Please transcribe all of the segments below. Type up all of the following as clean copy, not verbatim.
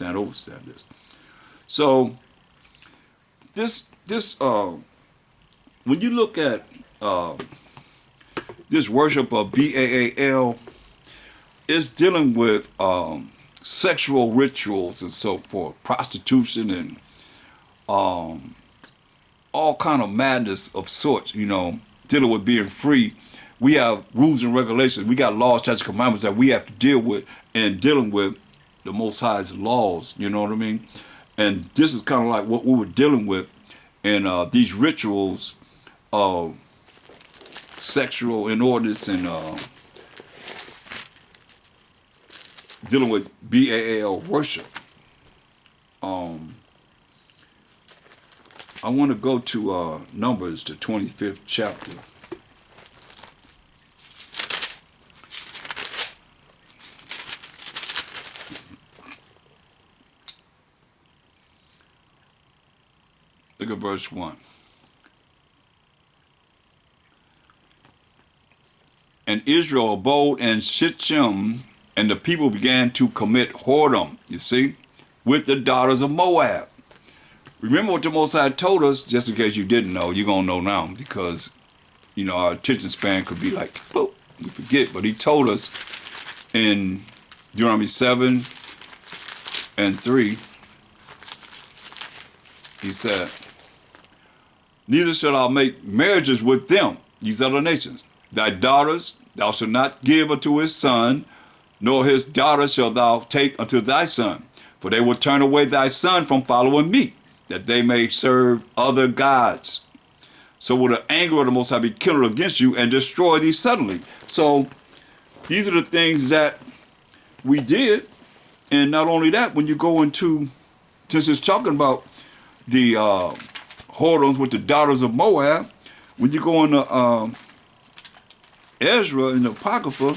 overstand this. So when you look at this worship of Baal, it's dealing with sexual rituals and so forth, prostitution and all kind of madness of sorts, dealing with being free. We have rules and regulations. We got laws, statutes, commandments that we have to deal with, and dealing with the Most High's laws, you know what I mean? And this is kind of like what we were dealing with in these rituals of sexual inordinance and dealing with Baal worship. I want to go to Numbers, the 25th chapter. Look at verse 1. And Israel abode in Shittim, and the people began to commit whoredom, you see, with the daughters of Moab. Remember what the Most High told us, just in case you didn't know, you're going to know now, because, our attention span could be like, boop, we forget. But he told us in Deuteronomy 7 and 3, he said, neither shalt thou make marriages with them, these other nations. Thy daughters thou shalt not give unto his son, nor his daughter shalt thou take unto thy son. For they will turn away thy son from following me, that they may serve other gods. So will the anger of the Most High be kindled against you and destroy thee suddenly. So these are the things that we did. And not only that, when you go into, since it's talking about the whoredoms with the daughters of Moab, when you go into Ezra in the Apocrypha,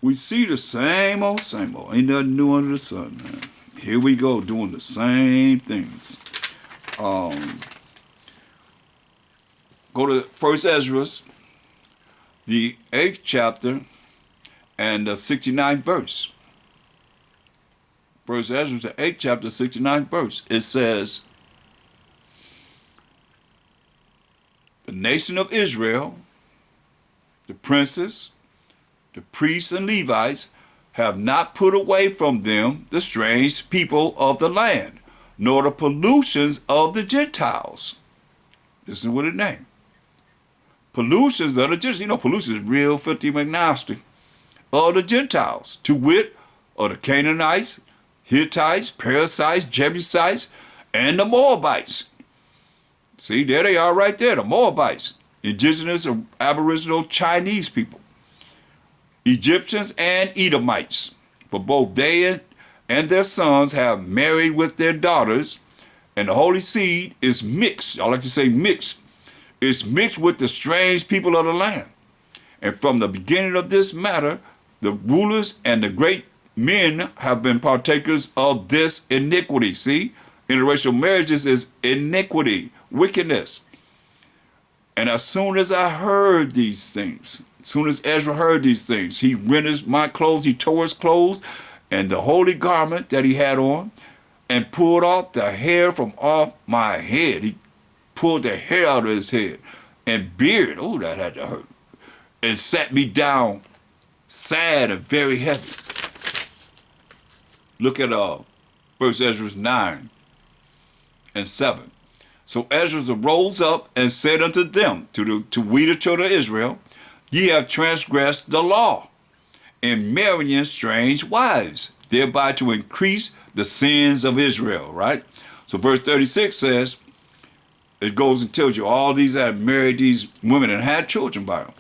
we see the same old. Ain't nothing new under the sun, man. Here we go, doing the same things. Go to First Ezra, the 8th chapter, and the 69th verse. First Ezra, the 8th chapter, 69th verse. It says, the nation of Israel, the princes, the priests and Levites, have not put away from them the strange people of the land, nor the pollutions of the Gentiles. This is what it named. Pollutions of the Gentiles. Pollution is real filthy McNasty. Of the Gentiles, to wit, of the Canaanites, Hittites, Perizzites, Jebusites, and the Moabites. See, there they are right there, the Moabites, indigenous or aboriginal Chinese people, Egyptians and Edomites, for both they and their sons have married with their daughters, and the holy seed is mixed. I like to say mixed. It's mixed with the strange people of the land. And from the beginning of this matter, the rulers and the great men have been partakers of this iniquity. See, interracial marriages is iniquity, wickedness. And as soon as I heard these things, as soon as Ezra heard these things, he rent my clothes, he tore his clothes and the holy garment that he had on, and pulled off the hair from off my head. He pulled the hair out of his head and beard. Oh, that had to hurt. And sat me down sad and very heavy. Look at 1 Ezra 9 and 7. So Ezra arose up and said unto them, to we the children of Israel, ye have transgressed the law in marrying strange wives, thereby to increase the sins of Israel, right? So verse 36 says, it goes and tells you all these had married these women and had children by them.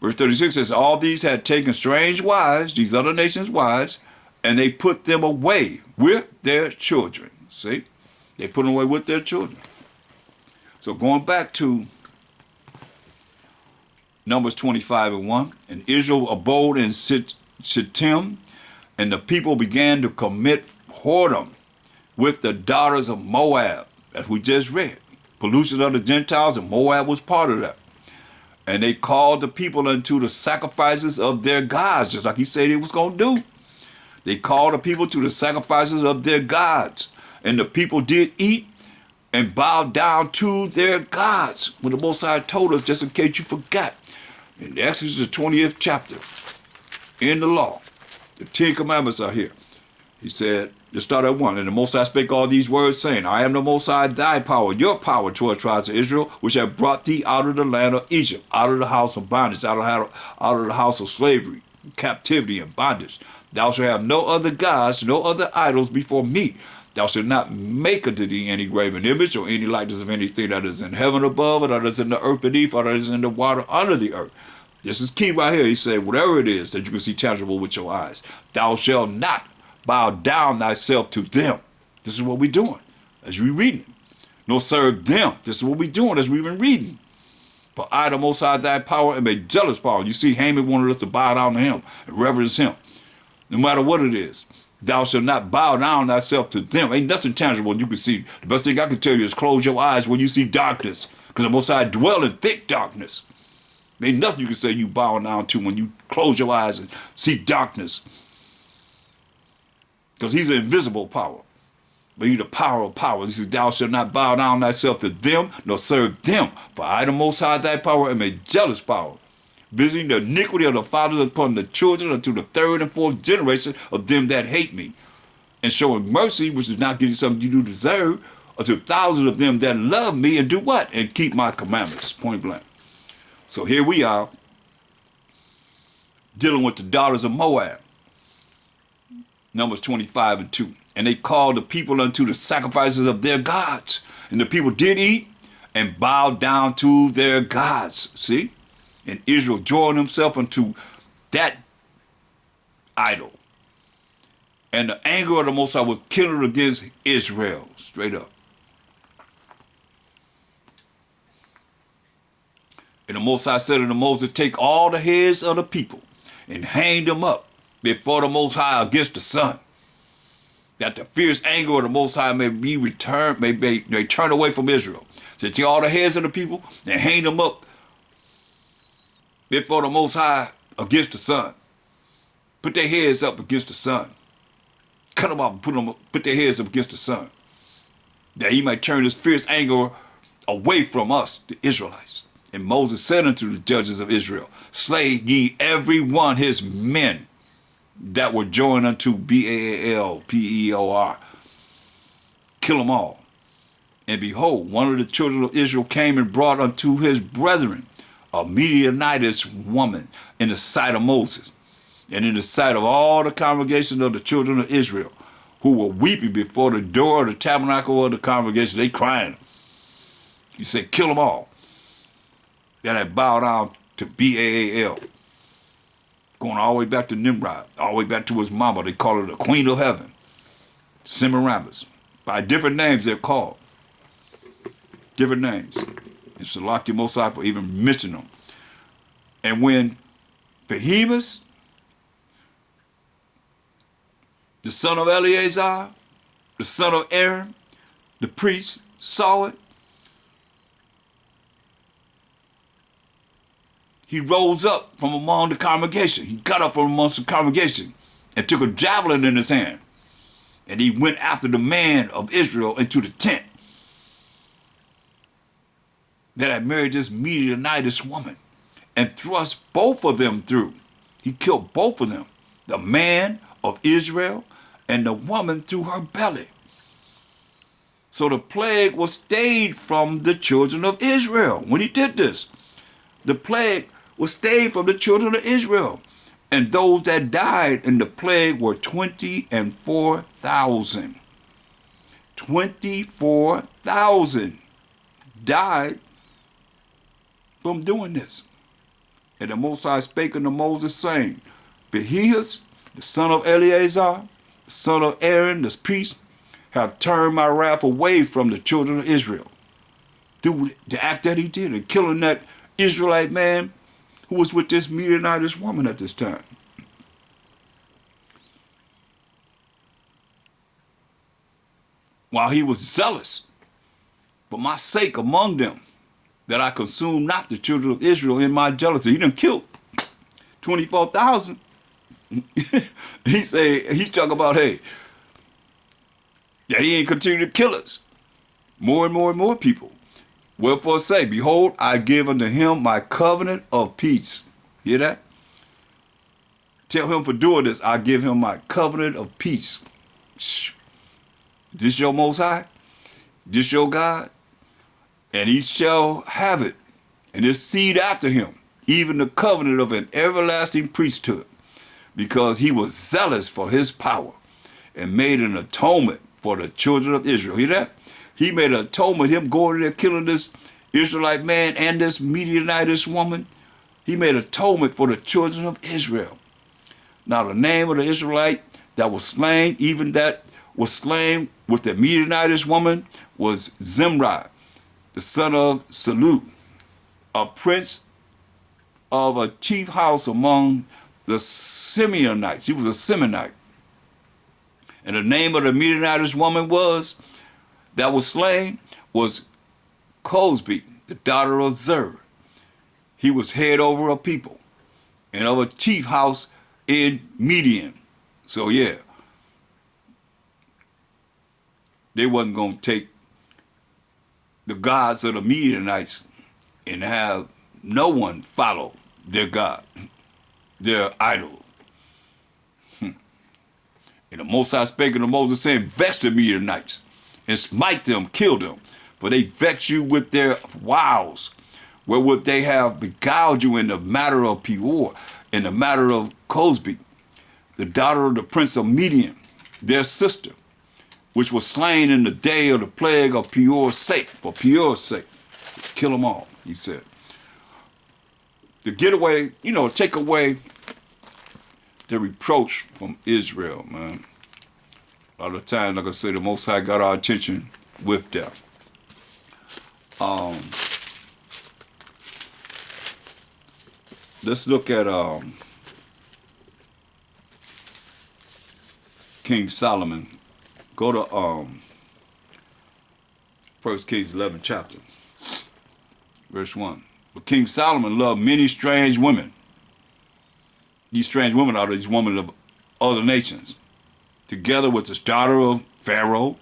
Verse 36 says, all these had taken strange wives, these other nations' wives, and they put them away with their children. See? They put them away with their children. So going back to Numbers 25 and 1, and Israel abode in Shittim, and the people began to commit whoredom with the daughters of Moab, as we just read. Pollution of the Gentiles, and Moab was part of that. And they called the people unto the sacrifices of their gods, just like he said he was going to do. They called the people to the sacrifices of their gods. And the people did eat and bowed down to their gods. When the Most High told us, just in case you forgot, in Exodus the 20th chapter, in the law, the 10 commandments are here. He said, let's start at 1. And the Most High spake all these words, saying, I am the Most High, thy power, your power, 12 tribes of Israel, which have brought thee out of the land of Egypt, out of the house of bondage, out of the house of slavery, captivity, and bondage. Thou shalt have no other gods, no other idols before me. Thou shalt not make unto thee any graven image or any likeness of anything that is in heaven above, or that is in the earth beneath, or that is in the water under the earth. This is key right here. He said, whatever it is that you can see tangible with your eyes, thou shalt not bow down thyself to them. This is what we're doing as we reading. Nor serve them. This is what we're doing as we've been reading. For I, the Most High, thy power, am a jealous power. You see, Haman wanted us to bow down to him and reverence him. No matter what it is, thou shalt not bow down thyself to them. Ain't nothing tangible you can see. The best thing I can tell you is close your eyes when you see darkness, because the Most High dwell in thick darkness. Ain't nothing you can say you bow down to when you close your eyes and see darkness, because he's an invisible power. But he's the power of powers. He says, thou shalt not bow down thyself to them, nor serve them. For I, the Most High, thy power, am a jealous power, visiting the iniquity of the fathers upon the children unto the third and fourth generation of them that hate me, and showing mercy, which is not getting something you do deserve, unto thousands of them that love me and do what? And keep my commandments, point blank. So here we are, dealing with the daughters of Moab. Numbers 25 and 2. And they called the people unto the sacrifices of their gods. And the people did eat and bowed down to their gods. See? And Israel joined himself unto that idol. And the anger of the Most High was kindled against Israel. Straight up. And the Most High said unto Moses, take all the heads of the people and hang them up before the Most High against the sun, that the fierce anger of the Most High may be returned, may turn away from Israel. So take all the heads of the people and hang them up before the Most High against the sun. Put their heads up against the sun. Cut them off and put their heads up against the sun, that he might turn his fierce anger away from us, the Israelites. And Moses said unto the judges of Israel, slay ye every one his men that were joined unto Baal-peor. Kill them all. And behold, one of the children of Israel came and brought unto his brethren a Midianitish woman in the sight of Moses, and in the sight of all the congregation of the children of Israel, who were weeping before the door of the tabernacle of the congregation. They crying. He said, kill them all that had bowed down to Baal. Going all the way back to Nimrod, all the way back to his mama. They call her the Queen of Heaven, Semiramis. By different names they're called. Different names. And Salaki Most High for even mentioning them. And when Behemoth, the son of Eleazar, the son of Aaron, the priest, saw it, he rose up from among the congregation. He got up from amongst the congregation and took a javelin in his hand. And he went after the man of Israel into the tent that had married this Midianitish woman, and thrust both of them through. He killed both of them, the man of Israel and the woman through her belly. So the plague was stayed from the children of Israel when he did this. The plague was stayed from the children of Israel. And those that died in the plague were 24,000. 24,000 died from doing this. And the Most High spake unto Moses, saying, Behemoth, the son of Eleazar, the son of Aaron, the priest, have turned my wrath away from the children of Israel. Through the act that he did in killing that Israelite man who was with this Midianitish woman at this time. While he was zealous for my sake among them, that I consume not the children of Israel in my jealousy. He done killed 24,000. He's talking about, hey, that he ain't continue to kill us. More and more and more people. Wherefore say, behold, I give unto him my covenant of peace. Hear that? Tell him for doing this, I give him my covenant of peace. This your Most High? This your God? And he shall have it, and his seed after him, even the covenant of an everlasting priesthood, because he was zealous for his power and made an atonement for the children of Israel. Hear that? He made an atonement, him going there killing this Israelite man and this Midianitish woman. He made atonement for the children of Israel. Now the name of the Israelite that was slain, even that was slain with the Midianitish woman, was Zimri, the son of Salu, a prince of a chief house among the Simeonites. He was a Simeonite. And the name of the Midianitish woman that was slain was Cosbi, the daughter of Zer. He was head over a people and of a chief house in Midian. So yeah, they wasn't going to take the gods of the Midianites and have no one follow their God, their idol. And the Most High spake unto Moses, saying, vex the Midianites and smite them, kill them, for they vex you with their wiles, wherewith they have beguiled you in the matter of Peor, in the matter of Cosbi, the daughter of the prince of Midian, their sister, which was slain in the day of the plague of Peor's sake, for Peor's sake, to kill them all, he said. To get away, take away the reproach from Israel, man. A lot of times, like I say, the Most High got our attention with that. Let's look at King Solomon. Go to 1 Kings 11 chapter, verse 1. But King Solomon loved many strange women. These strange women are these women of other nations, together with the daughter of Pharaoh,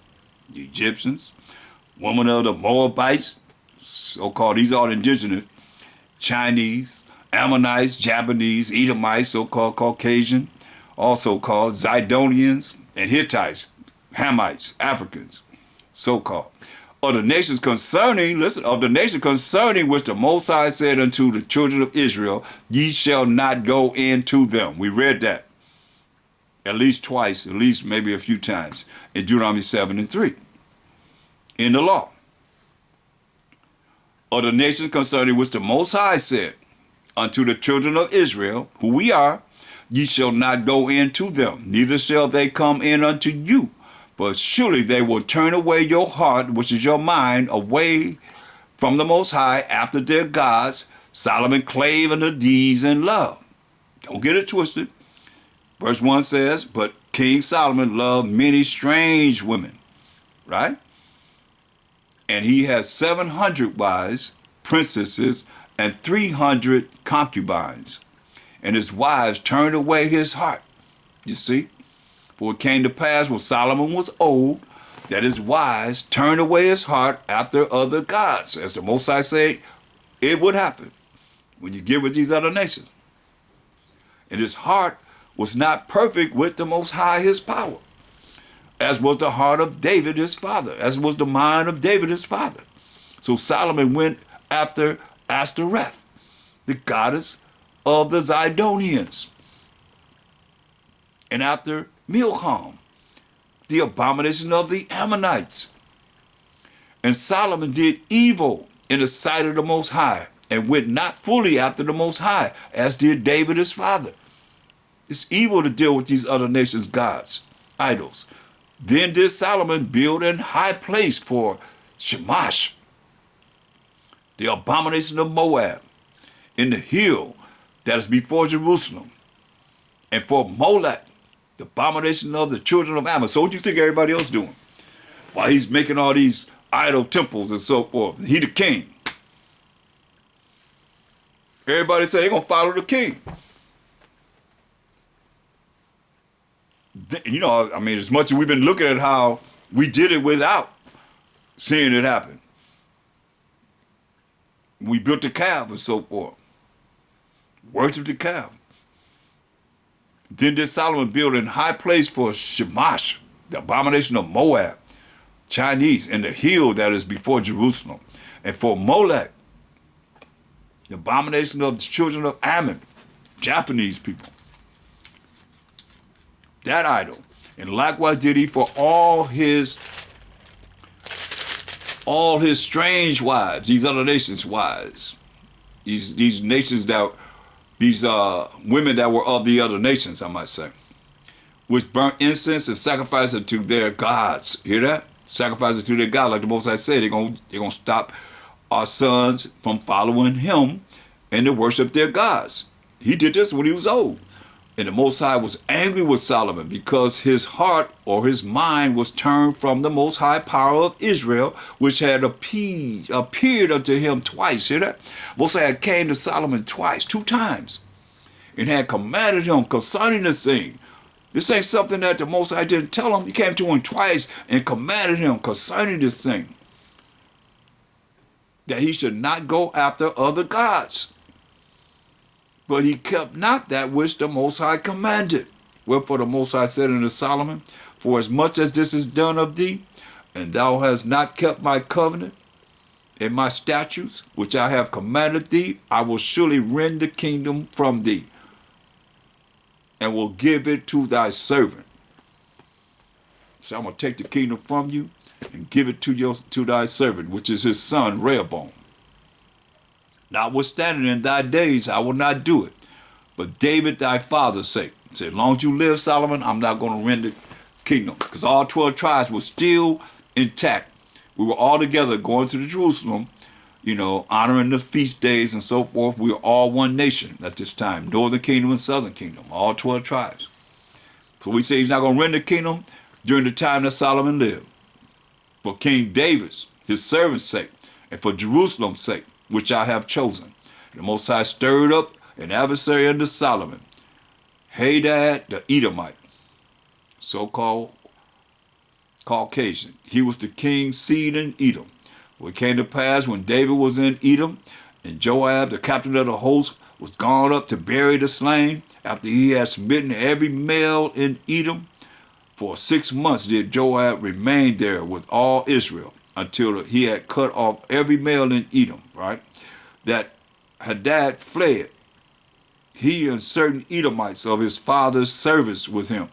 the Egyptians, women of the Moabites, so-called, these are indigenous, Chinese, Ammonites, Japanese, Edomites, so-called Caucasian, also called Zidonians, and Hittites, Hamites, Africans, so-called. Of the nations concerning, of the nation concerning which the Most High said unto the children of Israel, ye shall not go into them. We read that at least twice, at least maybe a few times, in Deuteronomy 7 and 3, in the law. Of the nations concerning which the Most High said unto the children of Israel, who we are, ye shall not go into them, neither shall they come in unto you. But surely they will turn away your heart, which is your mind, away from the Most High after their gods. Solomon clave unto these in love. Don't get it twisted. Verse 1 says, but King Solomon loved many strange women, right? And he has 700 wives, princesses, and 300 concubines. And his wives turned away his heart. You see? For it came to pass when Solomon was old, that his wives turned away his heart after other gods. As the Most High said, it would happen when you get with these other nations. And his heart was not perfect with the Most High, his power, as was the heart of David, his father, as was the mind of David, his father. So Solomon went after Ashtoreth, the goddess of the Zidonians, and after Milcom, the abomination of the Ammonites. And Solomon did evil in the sight of the Most High, and went not fully after the Most High, as did David his father. It's evil to deal with these other nations' gods, idols. Then did Solomon build an high place for Shamash, the abomination of Moab, in the hill that is before Jerusalem, and for Molech, the abomination of the children of Ammon. So what do you think everybody else doing? While he's making all these idol temples and so forth, he the king. Everybody say they're going to follow the king. You know, I mean, as much as we've been looking at how we did it without seeing it happen. We built the calf and so forth. Worshiped the calf. Then did Solomon build an high place for Shamash, the abomination of Moab, Chinese, and the hill that is before Jerusalem, and for Molech, the abomination of the children of Ammon, Japanese people. That idol. And likewise did he for all his strange wives, these other nations' wives, these nations that, these women that were of the other nations, I might say, which burnt incense and sacrificed unto their gods. Hear that? Sacrifice unto their God, like the Most High said, they're gonna stop our sons from following him and to worship their gods. He did this when he was old. And the Most High was angry with Solomon because his heart or his mind was turned from the Most High power of Israel, which had appeared unto him twice. Hear that? Most High had came to Solomon twice, 2 times, and had commanded him concerning this thing. This ain't something that the Most High didn't tell him. He came to him twice and commanded him concerning this thing, that he should not go after other gods. But he kept not that which the Most High commanded. Wherefore the Most High said unto Solomon, for as much as this is done of thee, and thou hast not kept my covenant and my statutes, which I have commanded thee, I will surely rend the kingdom from thee, and will give it to thy servant. So I'm going to take the kingdom from you and give it to thy servant, which is his son Rehoboam. Notwithstanding in thy days I will not do it, but David thy father's sake. Say, as long as you live, Solomon, I'm not going to rend the kingdom. Because all 12 tribes were still intact. We were all together going to the Jerusalem, you know, honoring the feast days and so forth. We were all one nation at this time, northern kingdom and southern kingdom, all 12 tribes. So we say he's not going to rend the kingdom during the time that Solomon lived. For King David's, his servant's sake, and for Jerusalem's sake, which I have chosen. The Most High stirred up an adversary unto Solomon, Hadad the Edomite, so-called Caucasian. He was the king's seed in Edom. Well, it came to pass when David was in Edom, and Joab, the captain of the host, was gone up to bury the slain, after he had smitten every male in Edom. For 6 months did Joab remain there with all Israel, until he had cut off every male in Edom, right? That Hadad fled, he and certain Edomites of his father's servants with him.